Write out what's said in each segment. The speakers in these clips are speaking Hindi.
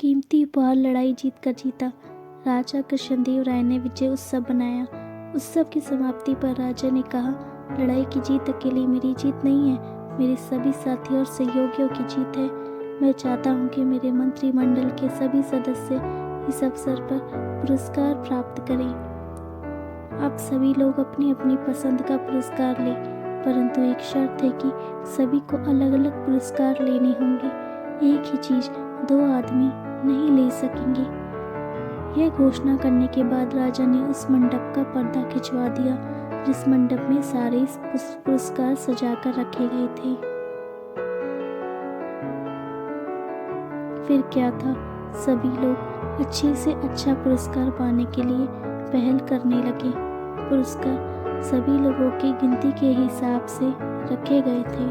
कीमती उपहार लड़ाई जीत कर जीता। राजा कृष्णदेव राय ने विजय उत्सव बनाया। उत्सव की समाप्ति पर राजा ने कहा, लड़ाई की जीत अकेली मेरी जीत नहीं है, मेरे सभी साथियों और सहयोगियों की जीत है। मैं चाहता हूँ कि मेरे मंत्रिमंडल के सभी सदस्य इस अवसर पर पुरस्कार प्राप्त करें। आप सभी लोग अपनी अपनी पसंद का पुरस्कार लें, परंतु एक शर्त है कि सभी को अलग अलग पुरस्कार लेने होंगे। एक ही चीज 2 आदमी नहीं ले सकेंगे। यह घोषणा करने के बाद राजा ने उस मंडप का पर्दा खिंचवा दिया जिस मंडप में सारे पुरस्कार सजाकर रखे गए थे। फिर क्या था, सभी लोग अच्छे से अच्छा पुरस्कार पाने के लिए पहल करने लगे। पुरस्कार सभी लोगों की गिनती के हिसाब से रखे गए थे।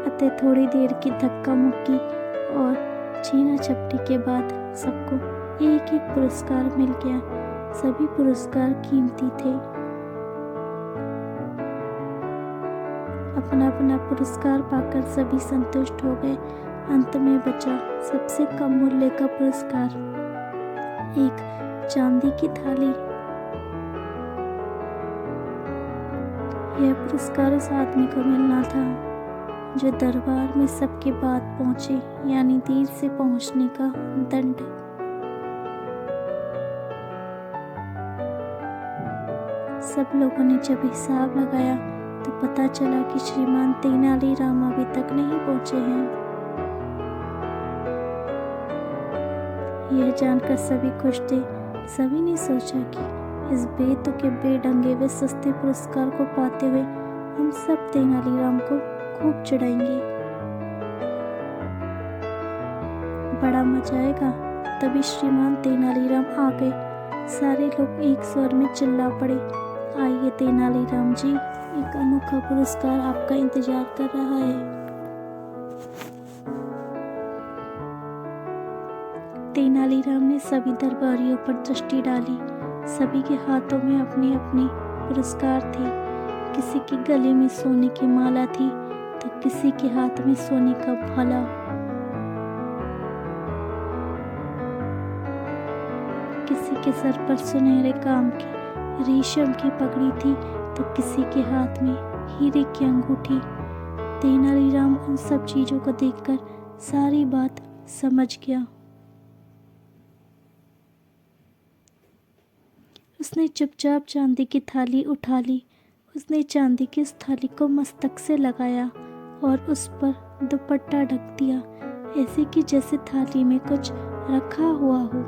अतः थोड़ी देर की धक्का मुक्की और छीना झपटी के बाद सबको एक एक पुरस्कार मिल गया। सभी पुरस्कार कीमती थे। अपना अपना पुरस्कार पाकर सभी संतुष्ट हो गए। अंत में बचा सबसे कम मूल्य का पुरस्कार, एक चांदी की थाली। यह पुरस्कार उस आदमी को मिलना था जो दरबार में सबके बाद पहुंचे, यानी देर से पहुंचने का दंड। सब लोगों ने जब हिसाब लगाया तो पता चला कि श्रीमान तेनालीराम अभी तक नहीं पहुंचे हैं। यह जानकर सभी खुश थे। सभी ने सोचा कि इस बेतुके बेढंगे व सस्ते पुरस्कार को पाते हुए हम सब तेनालीराम को खूब चिढ़ाएंगे। बड़ा मजा आएगा। तभी श्रीमान तेनालीराम आ गए। सारे लोग एक स्वर में चिल्ला पड़े, आइए तेनालीराम जी, एक अनोखा पुरस्कार आपका इंतजार कर रहा है। तेनालीराम ने सभी दरबारियों पर दृष्टि डाली। सभी के हाथों में अपने अपने पुरस्कार थे। किसी के गले में सोने की माला थी तो किसी के हाथ में सोने का भाला। किसी के सर पर सुनहरे काम की रेशम की पगड़ी थी तो किसी के हाथ में हीरे की अंगूठी। तेनालीराम उन सब चीजों को देखकर सारी बात समझ गया। उसने चुपचाप चांदी की थाली उठा ली। उसने चांदी की उस थाली को मस्तक से लगाया और उस पर दुपट्टा ढक दिया, ऐसे कि जैसे थाली में कुछ रखा हुआ हो।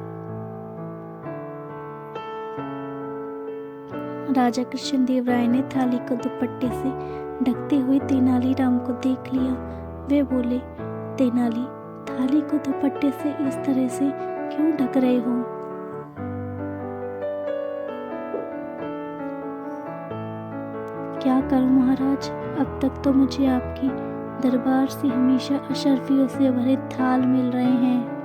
राजा कृष्णदेव राय ने थाली को दुपट्टे से ढकते हुए तेनालीराम को देख लिया। वे बोले, तेनाली, थाली को दुपट्टे से इस तरह से क्यों ढक रहे हो? क्या करूं महाराज, अब तक तो मुझे आपकी दरबार से हमेशा अशर्फियों से भरे थाल मिल रहे हैं।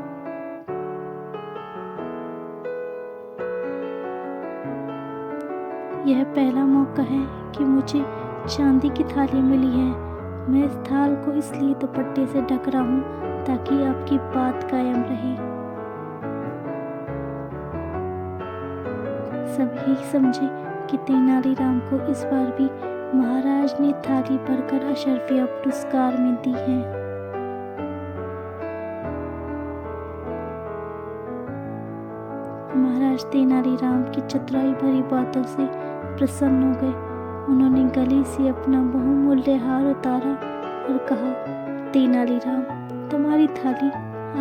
यह पहला मौका है कि मुझे चांदी की थाली मिली है। मैं इस थाल को इसलिए दुपट्टे से ढक रहा हूँ ताकि आपकी बात कायम रहे। सब यही समझे कि तेनालीराम को इस बार भी महाराज ने थाली भरकर अशर्फिया पुरस्कार में दी है। महाराज तेनालीराम की चतुराई भरी बातों से प्रसन्न हो गए। उन्होंने गले से अपना बहुमूल्य हार उतारा और कहा, तेनालीराम, तुम्हारी थाली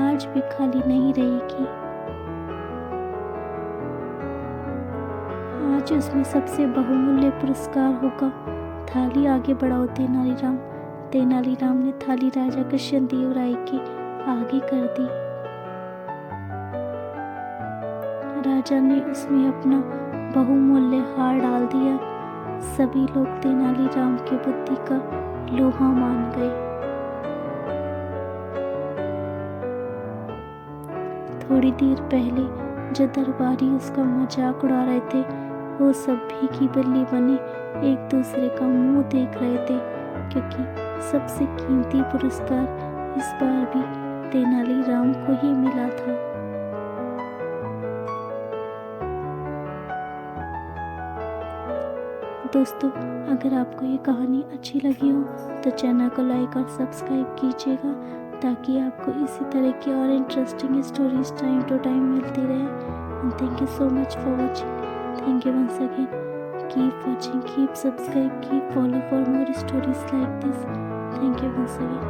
आज भी खाली नहीं रहेगी। आज उसमें सबसे बहुमूल्य पुरस्कार होगा। थाली आगे बढ़ाओ तेनालीराम। तेनालीराम ने थाली राजा कृष्णदेव राय के आगे कर दी। राजा ने उसमें अपना बहुमूल्य हार डाल दिया। सभी लोग तेनालीराम की बुद्धि का लोहा मान गए। थोड़ी देर पहले जो दरबारी उसका मजाक उड़ा रहे थे, वो सब भीगी बिल्ली बने एक दूसरे का मुंह देख रहे थे, क्योंकि सबसे कीमती पुरस्कार इस बार भी तेनालीराम को ही मिला था। दोस्तों, अगर आपको ये कहानी अच्छी लगी हो तो चैनल को लाइक और सब्सक्राइब कीजिएगा, ताकि आपको इसी तरह की और interesting stories time to time मिलती रहे। And thank you so much for watching. Thank you once again. Keep watching, keep subscribe, keep follow for more stories like this. Thank you once again.